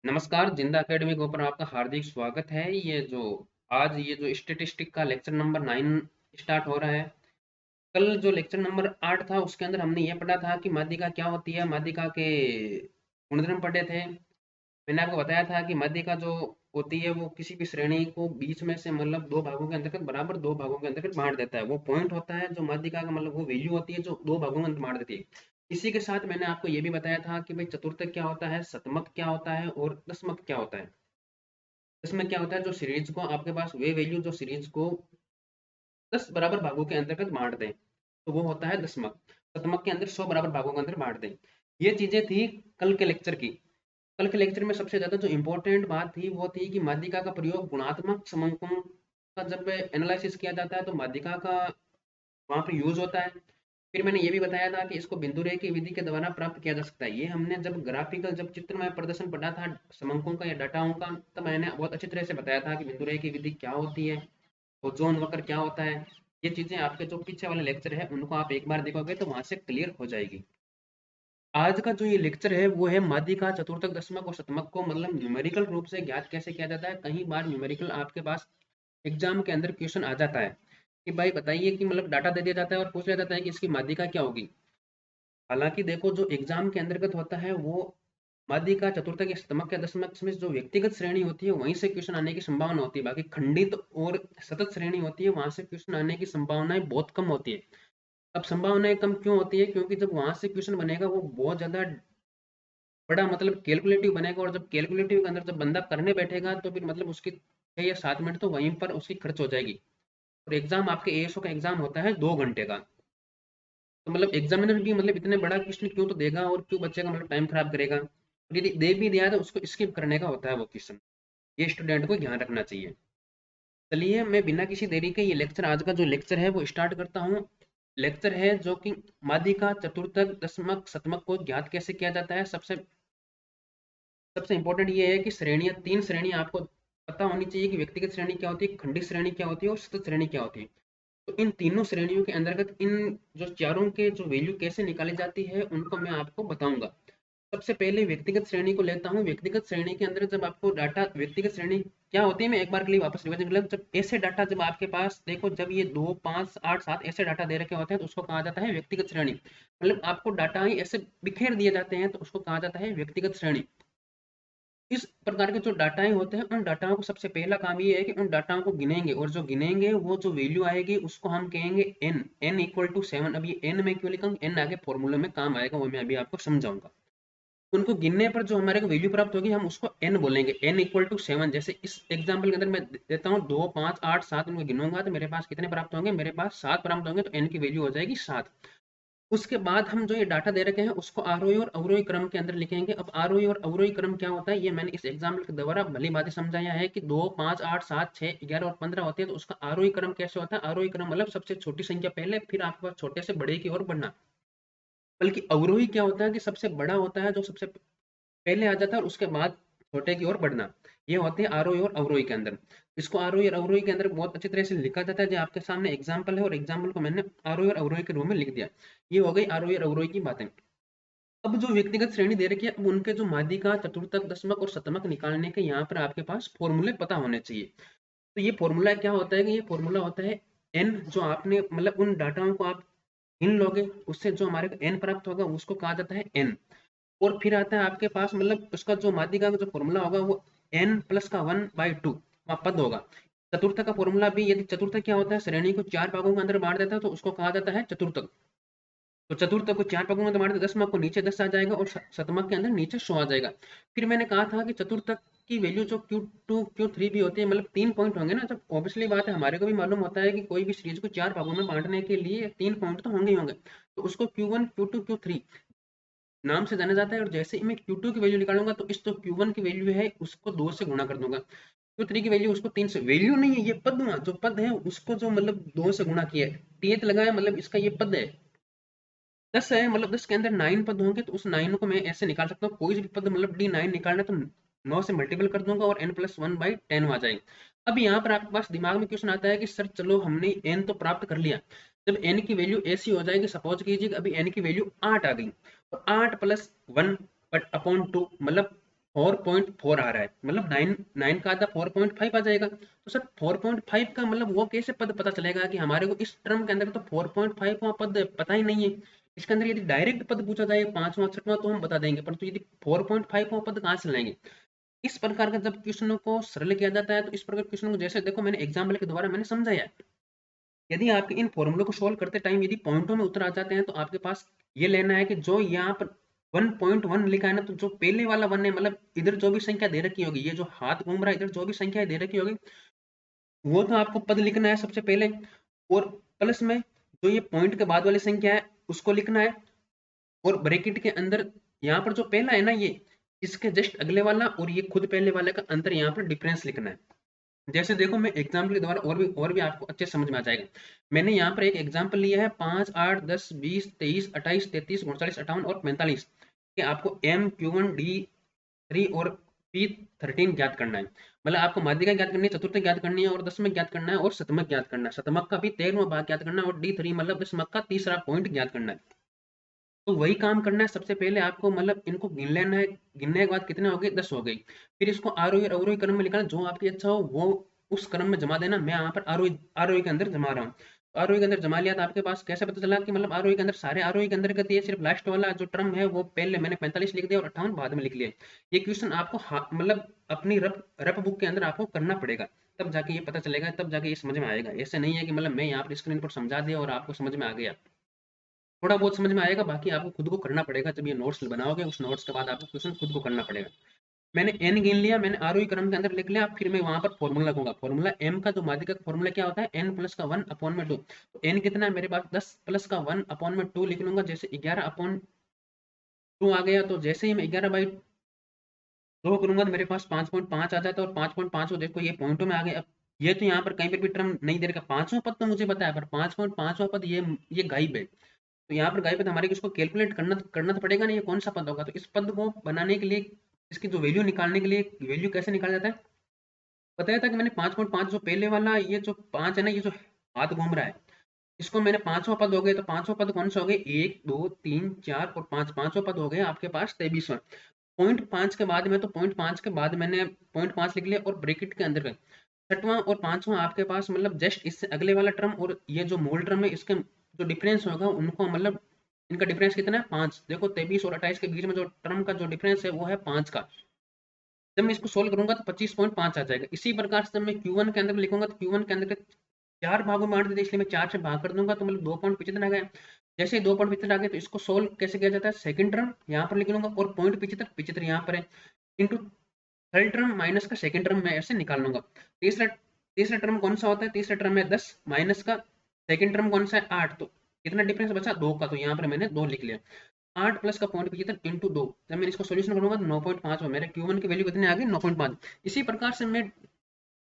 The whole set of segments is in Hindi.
नमस्कार, जिंदा एकेडमी के ऊपर आपका हार्दिक स्वागत है। ये जो स्टैटिस्टिक का लेक्चर नंबर 9 स्टार्ट हो रहा है। कल जो लेक्चर नंबर 8 था उसके अंदर हमने ये पढ़ा था कि माध्यिका क्या होती है, माध्यिका के गुणधर्म पढ़े थे। मैंने आपको बताया था कि माध्यिका जो होती है वो किसी भी श्रेणी को बीच में से मतलब दो भागों के अंतर्गत बराबर दो भागों के अंतर्गत बांट देता है। वो पॉइंट होता है जो माध्यिका का मतलब वो वैल्यू होती है जो दो भागों में बांट देती है। इसी के साथ मैंने आपको ये भी बताया था कि भाई चतुर्थक क्या होता है, शतमक क्या होता है और दशमक क्या होता है। इसमें क्या होता है, जो सीरीज को आपके पास वे वैल्यू जो सीरीज को 10 बराबर भागों के अंतर्गत बांट दें तो वो होता है दशमक। शतमक के अंदर 100 बराबर भागों के अंदर बांट दें। ये चीजें थी कल के लेक्चर की। कल के लेक्चर में सबसे ज्यादा जो इंपॉर्टेंट बात थी वो थी कि माध्यिका का प्रयोग गुणात्मक समंकों का जब एनालिसिस किया जाता है तो माध्यिका का वहां पर यूज होता है। फिर मैंने ये भी बताया था कि इसको बिंदु रेखा की विधि के द्वारा प्राप्त किया जा सकता है। ये हमने जब ग्राफिकल जब चित्रमय प्रदर्शन पढ़ा था समंकों का या डाटाओं का, तब मैंने बहुत अच्छी तरह से बताया था कि बिंदु रेखा की विधि क्या होती है और जोन वक्र क्या होता है। ये चीजें आपके जो पीछे वाले लेक्चर है उनको आप एक बार देखोगे तो वहां से क्लियर हो जाएगी। आज का जो ये लेक्चर है वो है माध्यिका, चतुर्थक, दशमक और शतमक को मतलब न्यूमेरिकल रूप से ज्ञात कैसे किया जाता है। कई बार न्यूमेरिकल आपके पास एग्जाम के अंदर क्वेश्चन आ जाता है कि भाई बताइए कि मतलब डाटा दे दिया जाता है और पूछ लिया जाता है कि इसकी माध्यिका क्या होगी। हालांकि देखो जो एग्जाम के अंतर्गत होता है वो माध्यिका, चतुर्थक या शतमक या दशमक में जो व्यक्तिगत श्रेणी होती है वहीं से क्वेश्चन आने की संभावना होती है। बाकी खंडित और सतत श्रेणी होती है वहां से क्वेश्चन आने की संभावनाएं बहुत कम होती है। अब संभावनाएं कम क्यों होती है, क्योंकि जब वहां से क्वेश्चन बनेगा वो बहुत ज्यादा बड़ा मतलब कैलकुलेटिव बनेगा, और जब कैलकुलेटिव के अंदर जब बंदा करने बैठेगा तो फिर मतलब उसकी 6 या 7 मिनट तो वहीं पर उसकी खर्च हो जाएगी। और एग्जाम आपके एएसओ का एग्जाम होता है 2 घंटे का। तो मतलब एग्जामिनर भी मतलब इतने बड़ा क्वेश्चन क्यों तो देगा और क्यों बच्चे का मतलब टाइम खराब करेगा। और यदि दे भी दिया तो उसको स्किप करने का होता है वो क्वेश्चन। ये स्टूडेंट को ध्यान रखना चाहिए। चलिए मैं बिना किसी देरी के ये लेक्चर, आज का जो लेक्चर है वो स्टार्ट करता हूँ। लेक्चर है जो कि माध्यिका, चतुर्थक, दशमक, शतमक को ज्ञात कैसे किया जाता है। सबसे सबसे इंपॉर्टेंट ये है कि श्रेणियां, 3 श्रेणियां आपको पता होनी चाहिए कि व्यक्तिगत श्रेणी क्या होती है, खंडित श्रेणी क्या होती है और सतत श्रेणी क्या होती है। तो इन तीनों श्रेणियों के अंतर्गत इन जो चारों के जो वैल्यू कैसे निकाली जाती है उनको मैं आपको बताऊंगा। सबसे पहले व्यक्तिगत श्रेणी को लेता हूँ। व्यक्तिगत श्रेणी के अंदर जब आपको डाटा, व्यक्तिगत श्रेणी क्या होती है मैं एक बार के लिए वापस रिवीजन कर लूं। जब ऐसे डाटा जब आपके पास देखो, जब ये 2, 5, 8, 7 ऐसे डाटा दे रखे होते हैं तो उसको कहा जाता है व्यक्तिगत श्रेणी। मतलब आपको डाटा ही ऐसे बिखेर दिए जाते हैं तो उसको कहा जाता है व्यक्तिगत श्रेणी। इस प्रकार के जो डाटाएं होते हैं उन डाटाओं को सबसे पहला काम ये है कि उन डाटाओं को गिनेंगे, और जो गिनेंगे वो जो वैल्यू आएगी उसको हम कहेंगे एन। N equal to 7। अब ये एन में क्यों लिखा, एन आगे फॉर्मूले में काम आएगा, वो मैं अभी आपको समझाऊंगा। उनको गिनने पर जो हमारे को वैल्यू प्राप्त होगी हम उसको एन बोलेंगे। N equal to 7। जैसे इस एग्जाम्पल के अंदर मैं देता हूँ 2, 5, 8, 7 उनको गिनूंगा तो मेरे पास कितने प्राप्त होंगे, मेरे पास 7 प्राप्त होंगे, तो एन की वैल्यू हो जाएगी 7। उसके बाद हम जो ये डाटा दे रखे हैं उसको आरोही और अवरोही क्रम के अंदर लिखेंगे। अब आरोही और अवरोही क्रम क्या होता है ये मैंने इस एग्जाम्पल के द्वारा भली बातें समझाया है कि 2, 5, 8, 7, 6, 11 और 15 होती है तो उसका आरोही क्रम कैसे होता है। आरोही क्रम मतलब सबसे छोटी संख्या पहले, फिर आपके पास छोटे से बड़े की ओर बढ़ना। बल्कि अवरोही क्या होता है कि सबसे बड़ा होता है जो सबसे पहले आ जाता है और उसके बाद छोटे की ओर बढ़ना। ये होते हैं आरोही और अवरोही के अंदर। इसको आरोही और अवरोही के अंदर बहुत अच्छी तरह से लिखा जाता है, जो आपके सामने एग्जाम्पल है और एग्जाम्पल को मैंने आरोही और अवरोही के रूप में लिख दिया। ये हो गई आरोही और अवरोही की बातें। अब जो व्यक्तिगत श्रेणी दे रखी है, अब उनके जो माध्यिका, चतुर्थक, दशमक और शतमक निकालने के यहाँ पर आपके पास फॉर्मूले पता होने चाहिए। तो ये फॉर्मूला क्या होता है कि ये फॉर्मूला होता है एन। जो आपने मतलब उन डाटाओं को आप गिन लोगे उससे जो हमारे एन प्राप्त होगा उसको कहा जाता है एन। और फिर आता है आपके पास मतलब उसका जो माध्यिका का जो फॉर्मूला होगा वो एन प्लस का 1/2 वहाँ पद होगा। चतुर्थक का फॉर्मूला भी, यदि चतुर्थक क्या होता है, श्रेणी को 4 भागों के अंदर बांट देता है तो उसको कहा जाता है चतुर्थक। तो चतुर्थ को 4 भागों में तो बांट दे, दशमक को नीचे 10 आ जाएगा और शतमक के अंदर नीचे 100 आ जाएगा। फिर मैंने कहा था कि चतुर्थक की वैल्यू जो Q2 Q3 भी होती है, मतलब 3 पॉइंट होंगे ना। जब ऑब्वियसली बात है, हमारे को भी मालूम होता है कि कोई भी सीरीज को 4 भागों में बांटने के लिए 3 पॉइंट तो होंगे ही होंगे। तो उसको Q1 Q2 Q3 नाम से जाना जाता है। और जैसे ही मैं Q2 की वैल्यू निकालूंगा तो इस जो Q1 की वैल्यू है उसको 2 से गुणा कर दूंगा, Q3 की वैल्यू उसको 3 से। वैल्यू नहीं है ये पद हुआ, जो पद है उसको जो मतलब 2 से गुणा किया है, टीएच लगाया मतलब इसका ये पद है। 10 है मतलब 10 के अंदर 9 पद होंगे तो उस 9 को मैं ऐसे निकाल सकता हूँ। कोई भी पद मतलब D9 निकालना है तो 9 से मल्टीपल कर दूंगा और n+1/10 आ जाएगा। अब यहाँ पर आपके पास दिमाग में क्वेश्चन आता है कि सर चलो हमने n तो प्राप्त कर लिया, जब n की वैल्यू ऐसी हो जाएगी, सपोज कीजिए अभी n की वैल्यू 8 आ गई, तो 8 + 1/2 मतलब 4.4 आ रहा है, मतलब 9 का आधा 4.5 आ जाएगा। तो सर 4.5 का मतलब वो कैसे पद पता चलेगा कि हमारे को इस टर्म के अंदर तो 4.5वां पद पता ही नहीं है। इसके अंदर यदि डायरेक्ट पद पूछा जाए 5वां 6वां तो हम बता देंगे, परंतु यदि 4.5वां पद कहाँ से लाएंगे। इस प्रकार का जब क्वेश्चनों को सरल किया जाता है तो इस प्रकार क्वेश्चन को जैसे देखो मैंने एग्जाम्पल के द्वारा मैंने समझाया है। यदि आपके इन फॉर्मूलों को सोल्व करते टाइम यदि पॉइंटों में उत्तर आ जाते हैं तो आपके पास ये लेना है कि जो यहाँ पर 1.1 लिखा है ना, तो जो पहले वाला 1 है, मतलब इधर जो भी संख्या दे रखी होगी, ये जो हाथ घूम रहा है इधर जो भी संख्या दे रखी होगी वो तो आपको पद लिखना है सबसे पहले, और प्लस में जो ये पॉइंट के बाद वाली संख्या है उसको लिखना है, और ब्रैकेट के अंदर यहाँ पर जो पहला है ना ये इसके जस्ट अगले वाला और ये खुद पहले वाले का अंतर यहाँ पर डिफरेंस लिखना है। जैसे देखो मैं एग्जाम्पल के द्वारा और भी आपको अच्छे समझ में आ जाएगा। मैंने यहाँ पर एक एग्जाम्पल लिया है 5, 8, 10, 20, 23, 28, 33, 39, 58 और 45 कि आपको M Q1 D3 और P13 ज्ञात करना है। मतलब आपको माध्यिका ज्ञात करनी है, चतुर्थक ज्ञात करनी है और दशमक ज्ञात करना है और शतमक ज्ञात करना है। शतमक का भी 13वां भाग ज्ञात करना है और D3 मतलब दशमक का तीसरा पॉइंट ज्ञात करना है। तो वही काम करना है सबसे पहले आपको, मतलब इनको गिन लेना है। गिनने के बाद कितने हो गए, 10 हो गई। फिर इसको आरोही और अवरोही क्रम में लिखना, जो आपकी अच्छा हो वो उस क्रम में जमा देना। मैं यहाँ पर आरोही आरोही के अंदर जमा रहा हूँ, तो आरोही के अंदर जमा लिया तो आपके पास कैसे पता चला कि मतलब आरोही के अंदर सारे आरोही के अंदर गति है, सिर्फ लास्ट वाला जो टर्म है वो पहले मैंने 45 लिख दिया और 58 बाद में लिख लिया। ये क्वेश्चन आपको मतलब अपनी रफ रफ बुक के अंदर आपको करना पड़ेगा, तब जाके ये पता चलेगा, तब जाके ये समझ में आएगा। ऐसे नहीं है कि मतलब मैं यहाँ पर स्क्रीन पर समझा दिया और आपको समझ में आ गया। थोड़ा बहुत समझ में आएगा, बाकी आपको खुद को करना पड़ेगा। जब ये नोट्स बनाओगे उस नोट्स के बाद आपको क्वेश्चन खुद को करना पड़ेगा। मैंने एन गिन लिया, मैंने आरोही क्रम के अंदर लिख लिया, फिर मैं वहां पर फॉर्मूला लिखूंगा। फॉर्मूला एम का जो माध्यिका का फॉर्मूला क्या होता है, एन प्लस का 1 अपॉन में 2। तो एन कितना है मेरे पास, 10 प्लस का 1 अपॉन में 2 लिख लूंगा। जैसे 11 अपॉन 2 आ गया, तो जैसे ही मैं 11/2 करूंगा तो मेरे पास 5.5 आ जाता है, और 5.5 देखो ये पॉइंटों में आ गए। अब ये तो यहाँ पर कहीं पर भी टर्म नहीं दे रखा, पांचवा पद तो मुझे पता है, पर 5.5वां पद ये गायब है। तो यहाँ पर गायब है तो हमारे को इसको कैलकुलेट करना तो पड़ेगा ना, ये कौन सा पद होगा। तो इस पद को बनाने के लिए, इसकी जो वैल्यू निकालने के लिए, वैल्यू कैसे निकाला जाता है, बताया था कि मैंने 5.5 जो पहले वाला ये जो 5 है ना, ये जो हाथ घूम रहा है, इसको मैंने पांचवा पद हो गए। तो पांचवा पद कौन सा हो गए, 1, 2, 3, 4 और 5, पांचवा पद हो गया आपके पास 23वां। पॉइंट 5 के बाद में, तो पॉइंट 5 के बाद मैंने पॉइंट 5 लिख लिया और ब्रैकेट के अंदर छठवां और पांचवा आपके पास मतलब जस्ट इससे अगले वाला टर्म और ये जो मूल टर्म है इसके जो डिफरेंस होगा उनको मतलब इनका डिफरेंस कितना है, 5। देखो 23 और 28 के बीच में जो टर्म का जो डिफरेंस है वो है 5 का। जब मैं इसको सोल्व करूंगा तो 25.5 आ जाएगा। इसी प्रकार से जब मैं Q1 के अंदर लिखूंगा तो Q1 के अंदर के 4 भागों में बांट देते, इसलिए मैं 4 से भाग कर दूंगा तो मतलब 2.75 आ गया। जैसे ही 2.75 आ गया तो इसको सोल्व कैसे किया जाता है, सेकंड टर्म यहाँ पर लिख लूंगा और पॉइंट 75 यहाँ पर है, इंटू थर्ड टर्म माइनस का सेकंड टर्म मैं ऐसे निकाल लूंगा। तीसरा तीसरा टर्म कौन सा होता है, तीसरा टर्म है 10 माइनस का सेकंड टर्म कौन सा है 8। तो कितना डिफरेंस बचा, 2 का, तो यहाँ पर मैंने 2 लिख लिया। 8 प्लस का पॉइंट 75 इंटू 2, जब मैं इसको सोल्यूशन करूंगा तो 9.5 मेरे Q1 की वैल्यू कितनी आ गई, 9.5। इसी प्रकार से मैं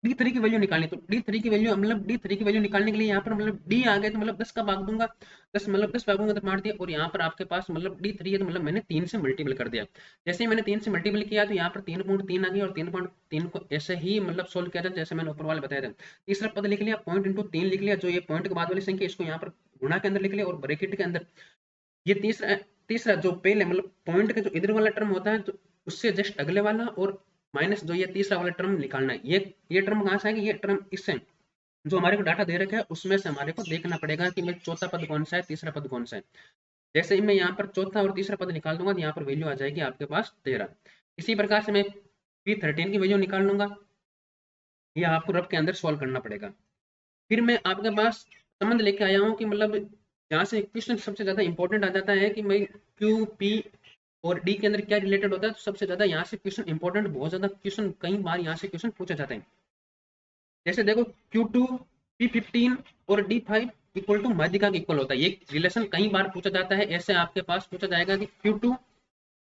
D3 की वैल्यू निकालनी, तो D3 की वैल्यू मतलब D3 की वैल्यू निकालने के लिए यहाँ पर मतलब D आ गया तो मतलब 10 का भाग दूंगा, 10 मतलब 10 भागूंगा तो मार दिया, और यहाँ पर आपके पास मतलब D3 है तो मतलब मैंने 3 से मल्टीपल कर दिया। जैसे ही मैंने 3 से मल्टीपल किया तो यहाँ पर 3.3 आ गई, और 3.3 को ऐसे ही मतलब सोल्व किया जाए जैसे मैंने ऊपर वाले बताया था। तीसरा पद लिख लिया, पॉइंट इंटू 3 लिख लिया, जो ये पॉइंट के बाद वाली संख्या इसको यहाँ पर गुणा के अंदर लिख लिया और ब्रैकेट के अंदर ये तीसरा तीसरा जो पहले मतलब पॉइंट का जो इधर वाला टर्म होता है तो उससे जस्ट अगले वाला और माइनस जो ये तीसरा वाला टर्म निकालना है। ये टर्म कहाँ से आएगा, ये टर्म इससे जो हमारे को डाटा दे रखा है उसमें से हमारे को देखना पड़ेगा कि मैं चौथा पद कौन सा है, तीसरा पद कौन सा है। जैसे ही मैं यहाँ पर चौथा और तीसरा पद निकाल दूंगा तो यहाँ पर वैल्यू आ जाएगी आपके पास 13। इसी प्रकार से मैं P13 की वैल्यू निकाल लूंगा, ये आपको रफ के अंदर सॉल्व करना पड़ेगा। फिर मैं आपके पास संबंध लेके आया हूँ कि मतलब यहाँ से क्वेश्चन सबसे ज्यादा इंपॉर्टेंट आ जाता है कि मैं क्यू पी और डी के अंदर क्या रिलेटेड होता है। तो सबसे ज्यादा यहाँ से क्वेश्चन इंपॉर्टेंट, बहुत ज्यादा क्वेश्चन कई बार यहाँ से क्वेश्चन पूछे जाते हैं। जैसे देखो Q2 P15 और D5 इक्वल टू माध्यिका के इक्वल होता है, ये रिलेशन कई बार पूछा जाता है। ऐसे आपके पास पूछा जाएगा कि Q2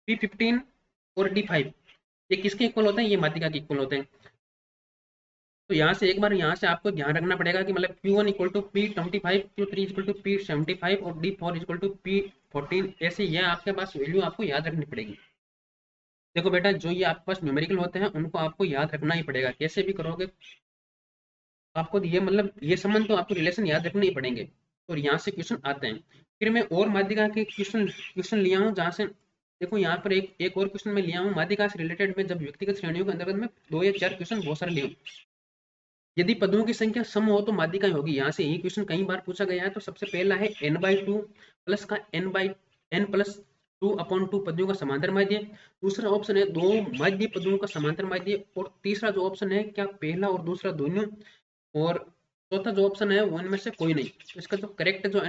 P15 और D5 ये किसके इक्वल होते हैं, ये माध्यिका के इक्वल होते हैं। तो यहाँ से एक बार यहाँ से आपको ध्यान रखना पड़ेगा कि मतलब Q1 equal to P25, Q3 equal to P75 और D4 इक्वल टू P14। ऐसे ये आपके पास वैल्यू आपको याद रखनी पड़ेगी। देखो बेटा, जो ये आपके पास न्यूमेरिकल होते हैं उनको आपको याद रखना ही पड़ेगा, कैसे भी करोगे आपको ये मतलब ये संबंध तो आपको रिलेशन याद रखने ही पड़ेंगे। और यहाँ से क्वेश्चन आते हैं। फिर मैं और माध्यिका के क्वेश्चन क्वेश्चन लिया हूँ जहाँ से देखो यहाँ पर एक और क्वेश्चन मैं लिया हूँ माध्यिका से रिलेटेड में, जब व्यक्तिगत श्रेणियों के अंतर्गत में 2 या 4 क्वेश्चन बहुत सारे लिए हूँ। यदि पदों की संख्या सम हो तो माध्यिका होगी। यहाँ से यही क्वेश्चन कई बार पूछा गया है। तो सबसे पहला है n/2 प्लस का n+2/2 पदों का समांतर माध्य। दूसरा ऑप्शन है दो माध्य पदों का समांतर माध्य। और तीसरा जो ऑप्शन है क्या पहला और दूसरा दोनों। और चौथा जो ऑप्शन है वो इनमें से कोई नहीं। तो इसका जो करेक्ट जो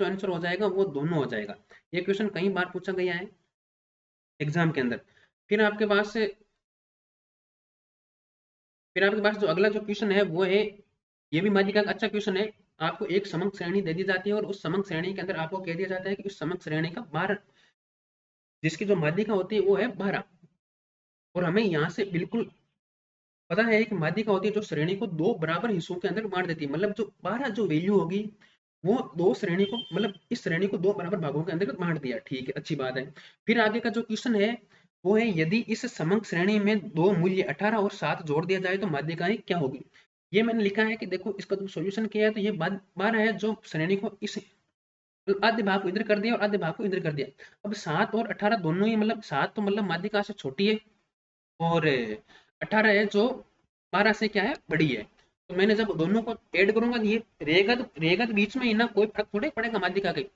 आंसर हो जाएगा वो दोनों हो जाएगा। ये क्वेश्चन कई बार पूछा गया है एग्जाम के अंदर। फिर आपके पास फिर आपके पास जो अगला जो क्वेश्चन है वो है, ये भी माध्यिका का अच्छा क्वेश्चन है। आपको एक समंक श्रेणी दे दी जाती है और उस समंक श्रेणी के अंदर आपको कह दिया जाता है कि उस समंक श्रेणी का 12, जिसकी जो माध्यिका होती है वो है 12। और हमें यहाँ से बिल्कुल पता है कि माध्यिका होती है जो श्रेणी को दो बराबर हिस्सों के अंदर बांट देती है। मतलब जो 12 जो वैल्यू होगी वो दो श्रेणी को, मतलब इस श्रेणी को दो बराबर भागों के अंदर बांट दिया। ठीक है, अच्छी बात है। फिर आगे का जो क्वेश्चन है वो है, यदि इस समंक श्रेणी में दो मूल्य 18 और 7 जोड़ दिया जाए तो माध्यिकाएं क्या होगी। ये मैंने लिखा है कि देखो इसका जो सोल्यूशन किया है तो ये 12 है जो श्रेणी को इस आधे भाग को इधर कर दिया और आधे भाग को इधर कर दिया। अब 7 और 18 दोनों ही, मतलब 7 तो मतलब माध्यिका से छोटी है और 18 है जो 12 से क्या है बड़ी है। तो मैंने जब दोनों को ऐड करूंगा तो ये रहेगा तो बीच में ही ना, कोई फर्क थोड़े पड़ेगा माध्यिका के।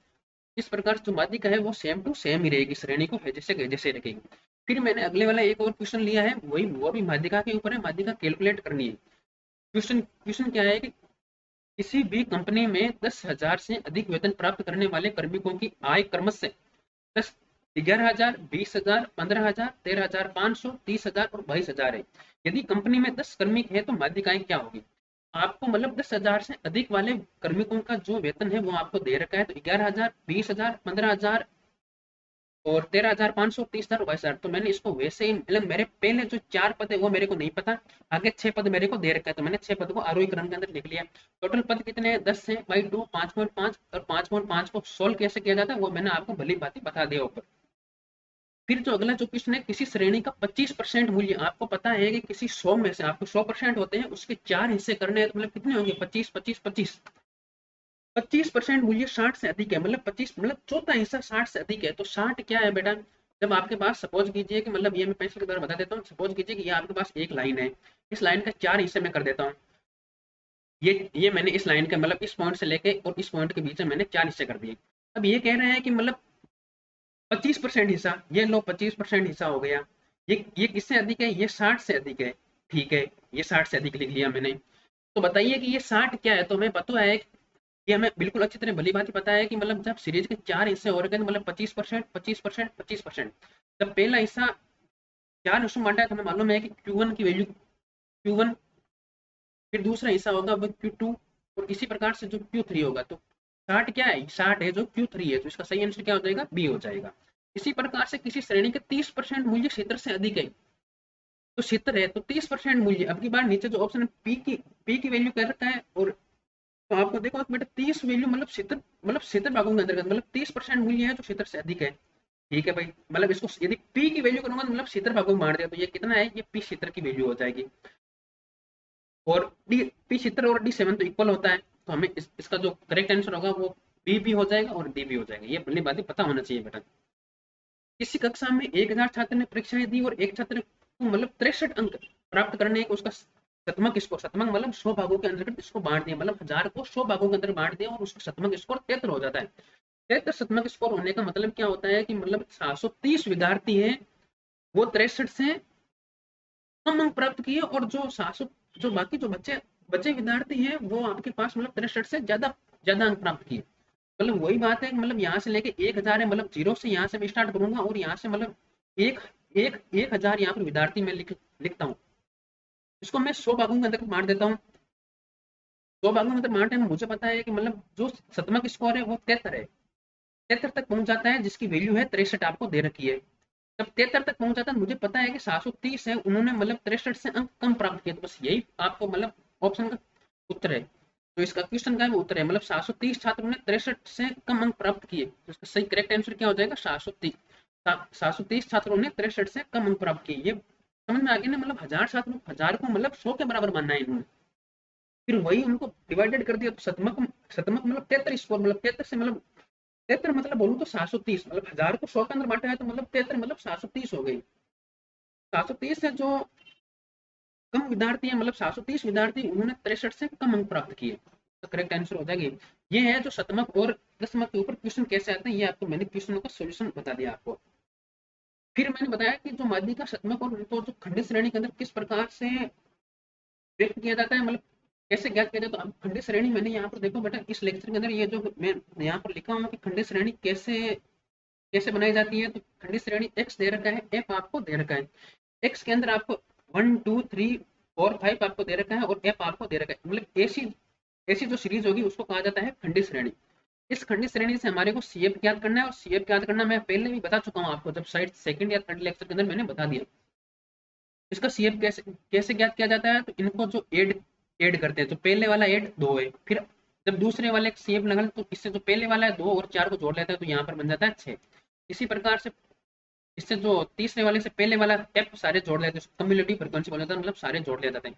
इस प्रकार जो माध्यिका है वो सेम टू सेम ही रहेगी, श्रेणी को है जैसे जैसे रखेगी। फिर मैंने अगले वाला एक और क्वेश्चन लिया है, वही वो भी माध्यिका के ऊपर है। माध्यिका कैलकुलेट करनी है। क्वेश्चन क्वेश्चन क्या है कि किसी भी कंपनी में 10,000 से अधिक वेतन प्राप्त करने वाले कार्मिकों की आय क्रमशः 11,000, 20,000, 15,000, 13,500, 30,000 और 22,000 है। यदि कंपनी में 10 कार्मिक है तो माध्यिकाएं क्या होगी। आपको मतलब 10,000 से अधिक वाले कार्मिकों का जो वेतन है वो आपको दे रखा है। तो 11,000, 20,000, 15,000 और 13,500, 30,000, 22,000। तो मैंने इसको वैसे ही, मतलब मेरे पहले जो 4 पद है वो मेरे को नहीं पता, आगे 6 पद मेरे को दे रखा है तो मैंने 6 पद को आरोही क्रम के अंदर लिख लिया। टोटल पद कितने हैं 10 है बाई 2 5.5। और 5.5 को सोल्व कैसे किया जाता है वो मैंने आपको भली बात बता दिया ऊपर। फिर जो अगला जो क्वेश्चन है, किसी श्रेणी का 25% मूल्य। आपको पता है कि किसी 100 में से आपको 100% होते हैं, उसके 4 हिस्से करने हैं तो मतलब कितने होंगे 25 25 25। 25% मूल्य 60 से अधिक है, मतलब 25 मतलब चौथा हिस्सा 60 से अधिक है। तो 60 क्या है बेटा, जब आपके पास सपोज कीजिए कि, मतलब ये मैं पेंसिल के द्वारा बता देता हूँ। सपोज कीजिए कि ये आपके पास एक लाइन है, इस लाइन का 4 हिस्से में कर देता हूँ। ये मैंने इस लाइन के, मतलब इस पॉइंट से लेके और इस पॉइंट के बीच में मैंने 4 हिस्से कर दिए। अब ये कह रहे हैं कि मतलब 25% हिस्सा, ये लो 25% हिस्सा हो गया। ये किससे अधिक है, ये 60 से अधिक है। ठीक है, ये 60 से अधिक लिख लिया मैंने। तो बताइए कि ये 60 क्या है। तो हमें पता है कि हमें बिल्कुल अच्छी तरह भली बात पता है कि मतलब जब सीरीज के 4 हिस्से हो रहे हैं तो मतलब 25%, 25%, 25%। जब पहला हिस्सा 4 हिस्सों में बांटा है तो हमें मालूम है कि Q1 की वैल्यू Q1, फिर दूसरा हिस्सा होगा वो Q2 और इसी प्रकार से जो Q3 होगा। तो 60 क्या है, 60 है जो Q3 है। तो इसका सही आंसर क्या हो जाएगा, बी हो जाएगा। इसी प्रकार से किसी श्रेणी के 30% मूल्य क्षेत्र से अधिक है, तो क्षेत्र है तो 30% मूल्य। अब की बार नीचे जो ऑप्शन है पी की वैल्यू कर रखा है। और तो आपको देखो बेटा 30 वैल्यू मतलब क्षेत्र भागों के अंतर्गत, मतलब 30% मूल्य है जो क्षेत्र से अधिक है। ठीक है भाई, मतलब इसको यदि पी की वैल्यू करूंगा तो मतलब क्षेत्र भागों में बांट दिया तो ये कितना है, ये पी क्षेत्र की वैल्यू हो जाएगी। और डी पी क्षेत्र और D7 तो इक्वल होता है। तो हमें इसका जो करेक्ट आंसर होगा वो बी भी हो जाएगा और डी भी हो जाएगा। ये भली बात पता होना चाहिए बेटा। किसी कक्षा में 1,000 छात्र ने परीक्षाएं दी और एक छात्र को मतलब 63 अंक प्राप्त करने का उसका शतमक स्कोर, शतमक मतलब 100 भागों के अंतर्गत इसको बांट दिया, मतलब 1000 को 100 भागों के अंदर बांट दिया और उसका शतमक स्कोर 73 हो जाता है। 73 शतमक स्कोर होने का मतलब क्या होता है कि मतलब 730 विद्यार्थी हैं वो 63 से कम अंक प्राप्त किए और जो 700 जो बाकी जो बच्चे बचे विद्यार्थी हैं वो आपके पास मतलब 63 से ज्यादा ज्यादा अंक प्राप्त किए। मतलब वही बात है, मतलब यहाँ से लेके 1,000 है, मतलब जीरो से यहाँ से मैं स्टार्ट करूंगा और यहाँ से मतलब एक एक 1,000 यहाँ पर विद्यार्थी मैं लिखता हूँ। इसको मैं 100 भागों के अंदर बांट देता हूँ। 100 भागों के अंदर बांटे में मुझे पता है कि मतलब जो शतमक स्कोर है वो 73 है। 73 तक पहुंच जाता है जिसकी वैल्यू है 63 आपको दे रखी है। जब 73 तक पहुंच जाता है मुझे पता है कि 730 है, उन्होंने मतलब 63 से अंक कम प्राप्त किए। तो बस यही आपको मतलब ऑप्शन का उत्तर है। तो इसका क्वेश्चन का उत्तर है मतलब 730 छात्रों ने 63 से कम अंक प्राप्त किए। तो इसका सही करेक्ट आंसर क्या हो जाएगा, 730 छात्रों ने 63 से कम अंक प्राप्त किए। ये समझ में आ गया ना, मतलब 1000 छात्रों 1000 को मतलब 100 के बराबर मानना है इन्होंने। फिर वही उनको डिवाइडेड कर दिया तो शतमक शतमक मतलब 73 स्कोर, मतलब 73 से मतलब 73 मतलब बोलूँ तो 730, मतलब 1000 को 100 के अंदर बांटा है तो मतलब 73 मतलब 730 हो गई। 730 है जो कम विद्यार्थी है, मतलब 730 विद्यार्थी उन्होंने 63 से कम अंक प्राप्त किए, तो करेक्ट आंसर हो जाएगी। ये है जो शतमक और दशमक के ऊपर क्वेश्चन कैसे आते हैं, ये आपको मैंने क्वेश्चनों का सोल्यूशन बता दिया आपको। फिर मैंने बताया कि जो माध्यिका का शतमक और उनको जो खंडित श्रेणी के अंदर किस प्रकार से व्यक्त किया जाता है, मतलब कैसे ज्ञात किया जाए। तो अब खंडित श्रेणी मैंने यहाँ पर देखो बेटा, इस लेक्चर के अंदर ये जो मैं यहाँ पर लिखा हूँ कि खंडित श्रेणी कैसे कैसे बनाई जाती है। तो खंडित श्रेणी एक्स दे रखा है, एफ आपको दे रखा है, एक्स के अंदर आपको 1 2 3 4 5 आपको दे रखा है और एफ आपको दे रखा है, मतलब ऐसी ऐसी जो सीरीज होगी उसको कहा जाता है खंडित श्रेणी। इस खंडित श्रेणी से हमारे को सीएफ ज्ञात करना है, और सीएफ ज्ञात करना मैं पहले भी बता चुका हूँ आपको, जब शायद सेकंड या थर्ड लेक्चर के अंदर मैंने बता दिया। इसका सीएफ कैसे कैसे ज्ञात किया जाता है, तो इनको जो ऐड ऐड करते हैं, तो पहले वाला ऐड 2 है, फिर जब दूसरे वाले सीएफ लगा तो इससे जो पहले वाला है 2 और 4 को जोड़ लेता है तो यहाँ पर बन जाता है 6। इसी प्रकार से इससे जो तीसरे वाले से पहले वाला एफ सारे जोड़ लेते हैं, कम्युलेटिव फ्रीक्वेंसी बोल जाता है, मतलब सारे जोड़ लेते हैं।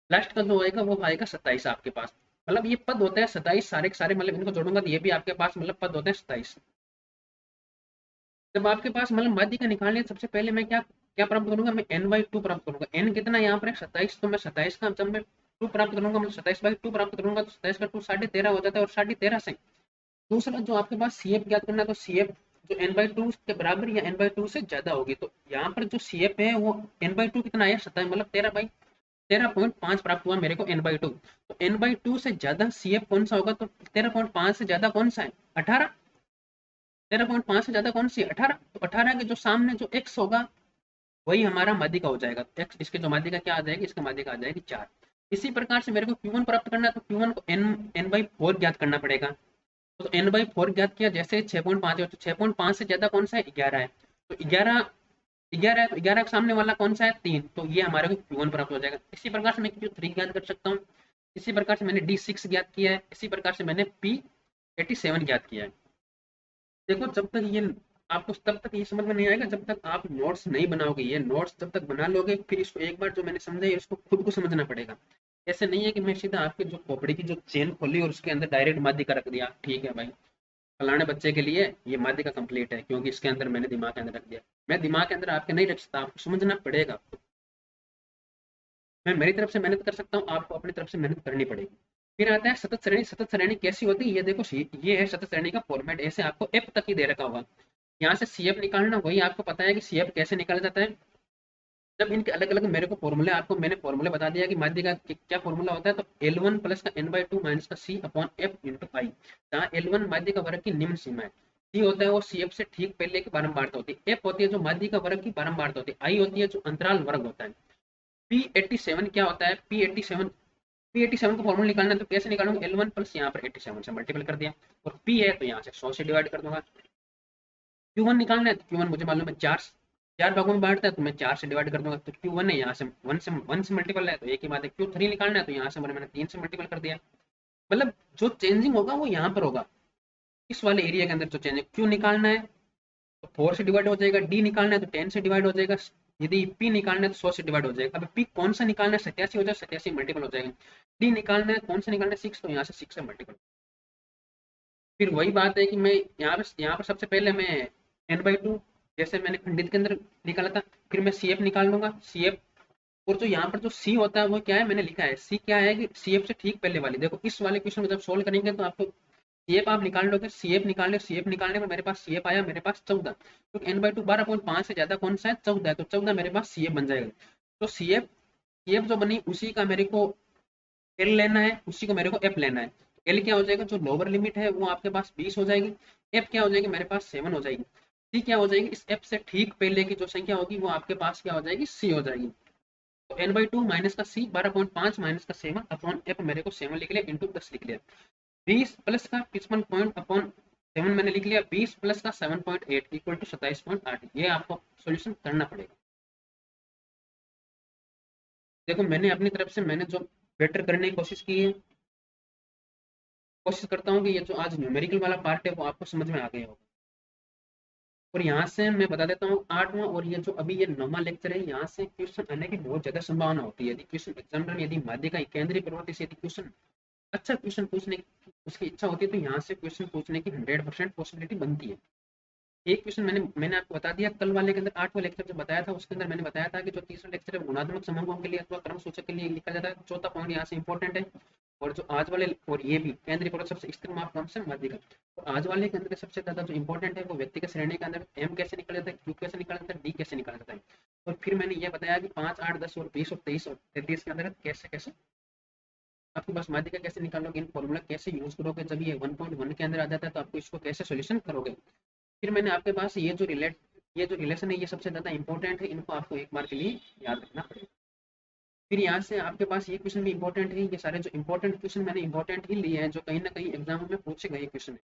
लास्ट का जो आएगा वो आएगा 27 आपके पास, मतलब ये पद होते हैं 27 सारे के सारे, मतलब इनको जोड़ूंगा तो ये भी आपके पास मतलब पद होते हैं 27। जब आपके पास मतलब माध्यिका निकालने सबसे पहले मैं क्या क्या प्राप्त करूंगा, मैं n/2 प्राप्त करूंगा। n कितना यहाँ पर है 27, तो मैं 27 का जब मैं 2 प्राप्त करूंगा, मतलब 27/2 प्राप्त करूंगा, तो 27 का 2 13.5 हो जाता है, और 13.5 से दूसरा जो आपके पास सीएफ ज्ञात करना है, तो सीएफ जो n/2 के बराबर या n/2 से ज्यादा होगी, तो यहाँ पर जो सीएफ है वो n/2 कितना है 27, मतलब 13.5 प्राप्त हुआ मेरे को n/2। तो n/2 से ज्यादा सीएफ कौन सा होगा, तो 13.5 से ज्यादा कौन सा है 18, 13.5 से ज्यादा कौन सी 18, तो 18 के जो सामने जो x होगा वही हमारा माध्यिका हो जाएगा। x इसके जो माध्यिका क्या आ जाएगी, इसका माध्यिका आ जाएगी 4। इसी प्रकार से मेरे को Q1 प्राप्त करना है, तो Q1 को n/4 ज्ञात करना पड़ेगा। तो n/4 ज्ञात किया, जैसे 6.5 है तो 6.5 से ज्यादा कौन सा है 11 है, तो 11 11 है, तो 11 के सामने वाला कौन सा है 3, तो ये हमारे को Q1 प्राप्त हो जाएगा। इसी प्रकार से मैं Q3 ज्ञात कर सकता हूँ, इसी प्रकार से मैंने D6 ज्ञात किया है, इसी प्रकार से मैंने P87 ज्ञात किया है। देखो जब तक ये आपको तब तक ये समझ में नहीं आएगा जब तक आप नोट्स नहीं बनाओगे। ये नोट्स जब तक बना लोगे फिर इसको एक बार जो मैंने समझा है इसको खुद को समझना पड़ेगा। ऐसे नहीं है कि मैं सीधा आपके जो खोपड़ी की जो चेन खोली और उसके अंदर डायरेक्ट माध्यिका रख दिया, ठीक है भाई फलाने बच्चे के लिए ये माध्यिका कंप्लीट है क्योंकि इसके अंदर मैंने दिमाग के अंदर रख दिया। मैं दिमाग के अंदर आपके नहीं रख सकता, आपको समझना पड़ेगा। मैं मेरी तरफ से मेहनत कर सकता हूँ, आपको अपनी तरफ से मेहनत करनी पड़ेगी। फिर आता है सतत श्रेणी। सतत श्रेणी कैसी होती है, ये देखो ये है सतत श्रेणी का फॉर्मेट, ऐसे आपको एफ तक ही दे रखा होगा। यहाँ से सीएफ निकालना, वही आपको पता है कि सीएफ कैसे निकाला जाता है। जब इनके अलग अलग मेरे को फॉर्मूले, आपको मैंने फॉर्मूले बता दिया कि माध्यिका का क्या फॉर्मूला होता है, तो L1 प्लस का n/2 माइनस का C अपॉन F इंटू आई, जहाँ L1 माध्यिका वर्ग की निम्न सीमा है, C होता है वो CF से ठीक पहले की बारंबारता होती है, F होती है जो माध्यिका वर्ग की बारंबारता होती है, I होती है जो अंतराल वर्ग होता है। P87 क्या होता है, P87 का फॉर्मूला निकालना है, तो कैसे निकालूंगा L1 प्लस यहाँ पर 87 से मल्टीपल कर दिया, और P है तो यहाँ से 100 से डिवाइड कर दूंगा। Q1 निकालना है, तो Q1 मुझे मालूम है 4 भागों में बांटता है, तो मैं 4 से डिवाइड कर दूंगा, तो Q1 है यहाँ से 1 से मल्टीपल है तो एक ही बात है। Q3 निकालना है, तो यहाँ से मैंने 3 से मल्टीपल कर दिया। मतलब जो चेंजिंग होगा वो यहाँ पर होगा, इस वाले एरिया के अंदर जो चेंजिंग। Q निकालना है तो 4 से डिवाइड हो जाएगा, D निकालना है तो 10 से डिवाइड हो जाएगा, यदि P निकालना है तो 100 से डिवाइड हो जाएगा। अब P कौन सा निकालना है 87 हो जाए, 87 मल्टीपल हो जाएगा। D निकालना है कौन सा निकालना है 6, तो यहाँ से 6 से मल्टीपल। फिर वही बात है कि मैं यहाँ पर सबसे पहले मैं n/2 जैसे मैंने खंडित के अंदर निकाला था, फिर मैं CF निकाल लूंगा, CF। और जो यहाँ पर जो C होता है वो क्या है, मैंने लिखा है C क्या है कि CF से ठीक पहले वाली। देखो इस वाले क्वेश्चन को जब सोल्व करेंगे तो आपको CF आप निकाल लोगे, CF निकालने CF निकालने में मेरे पास CF आया मेरे पास 14, तो n/2 12.5 से ज्यादा कौन सा है 14 है, तो 14 मेरे पास CF बन जाएगा। तो CF जो बनी उसी का मेरे को एल लेना है, उसी को मेरे को एफ लेना है। एल क्या हो जाएगा, जो लोअर लिमिट है वो आपके पास 20 हो जाएगी, एफ क्या हो जाएगी मेरे पास 7 हो जाएगी, सी क्या हो जाएगी, इस एफ से ठीक पहले की जो संख्या होगी वो आपके पास क्या हो जाएगी सी हो जाएगी। तो n/2 माइनस का सी 12.5 माइनस का 7 अपॉन एफ मेरे को 7 लिख लिया इंटू 10 लिख लिया। 20 प्लस का 55 पॉइंट अपॉन 7 मैंने लिख लिया, 20 प्लस का 7.8 इक्वल टू 27.8। ये आपको सोल्यूशन करना पड़ेगा। देखो मैंने अपनी तरफ से मैंने जो बेटर करने की कोशिश की है, कोशिश करता हूँ कि ये जो आज न्यूमेरिकल वाला पार्ट है वो आपको समझ में आ गया होगा। और यहाँ से मैं बता देता हूँ 8वां और ये जो अभी ये 9वां लेक्चर है, यहाँ से क्वेश्चन आने की बहुत ज्यादा संभावना होती है। यदि क्वेश्चन एग्जामिनर यदि माध्यिका केंद्रीय प्रवृत्ति से यदि क्वेश्चन अच्छा क्वेश्चन पूछने की उसकी इच्छा होती है, तो यहाँ से क्वेश्चन पूछने की 100% पॉसिबिलिटी बनती है। एक क्वेश्चन मैंने आपको बता दिया कल वाले के अंदर, 8वां लेक्चर जो बताया था उसके अंदर मैंने बताया था कि जो तीसरा लेक्चर है गुणात्मक समूहों के लिए अथवा क्रम सूचक के लिए लिखा जाता है। चौथा पॉइंट यहाँ से इंपॉर्टेंट है। और जो आज वाले और ये भी केंद्रीय पूरक सबसे स्थिर माप क्रम से माध्यिका, तो आज वाले के अंदर सबसे ज्यादा जो इंपॉर्टेंट है वो व्यक्तिगत श्रेणी के अंदर एम कैसे निकल जाता है, क्यू कैसे निकल जाता है, डी कैसे निकल जाता है। और फिर मैंने ये बताया कि 5, 8, 10 और 20 और 23 और 33 के अंदर कैसे कैसे आपके पास माध्यिका कैसे निकालोगे, इन फॉर्मूला कैसे यूज करोगे, जब ये 1.1 के अंदर आ जाता है तो आपको इसको कैसे सोल्यूशन करोगे। फिर मैंने आपके पास ये जो रिलेशन है ये सबसे ज्यादा इंपॉर्टेंट है, इनको आपको एक बार के लिए याद रखना पड़ेगा। फिर यहाँ से आपके पास ये क्वेश्चन भी इंपॉर्टेंट है, ये सारे जो इंपॉर्टेंट क्वेश्चन मैंने इंपॉर्टेंट ही लिए हैं जो कहीं ना कहीं एग्जाम में पूछे गए क्वेश्चन है।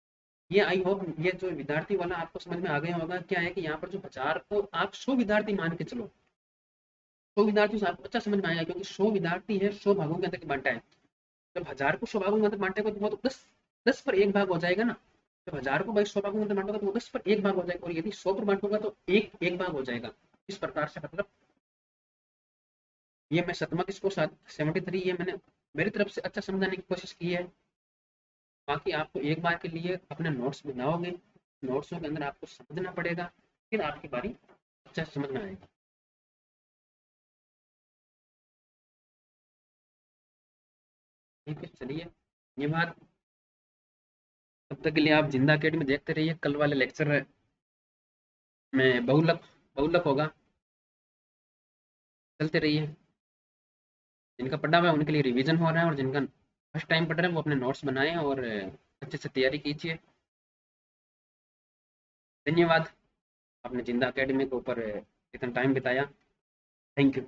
ये आई होप ये जो विद्यार्थी वाला आपको समझ में आ गया होगा। क्या है कि यहाँ पर जो 1000 को आप 100 विद्यार्थी मान के चलो, 100 विद्यार्थी से आपको अच्छा समझ में आएगा, क्योंकि 100 विद्यार्थी है 100 भागों के अंदर बांटा है। जब 1000 को 100 भागों के अंदर बांटेगा तो वो तो 10 पर एक भाग हो जाएगा ना। जब 1000 को भाई 100 भागों के अंदर बांटोगा तो वो 10 पर एक भाग हो जाएगा, और यदि 100 पर बांटोगा तो एक एक भाग हो जाएगा। इस प्रकार से मतलब ये मैं शतमक इसको 73 ये मैंने मेरी तरफ से अच्छा समझाने की कोशिश की है। बाकी आपको एक बार के लिए अपने नोट्स बनाओगे, नोट्सों के अंदर आपको समझना पड़ेगा, फिर आपकी बारी अच्छा समझ में आएगी। ठीक है, चलिए ये बात, तब तक के लिए आप जिंदा अकेडमी देखते रहिए। कल वाले लेक्चर में बहुलक बहुलक होगा, चलते रहिए। जिनका पढ़ा हुआ है उनके लिए रिवीजन हो रहा है, और जिनका फर्स्ट टाइम पढ़ रहे हैं वो अपने नोट्स बनाएं और अच्छे से तैयारी कीजिए। धन्यवाद, आपने जिंदा अकेडमी के ऊपर इतना टाइम बिताया। Thank you.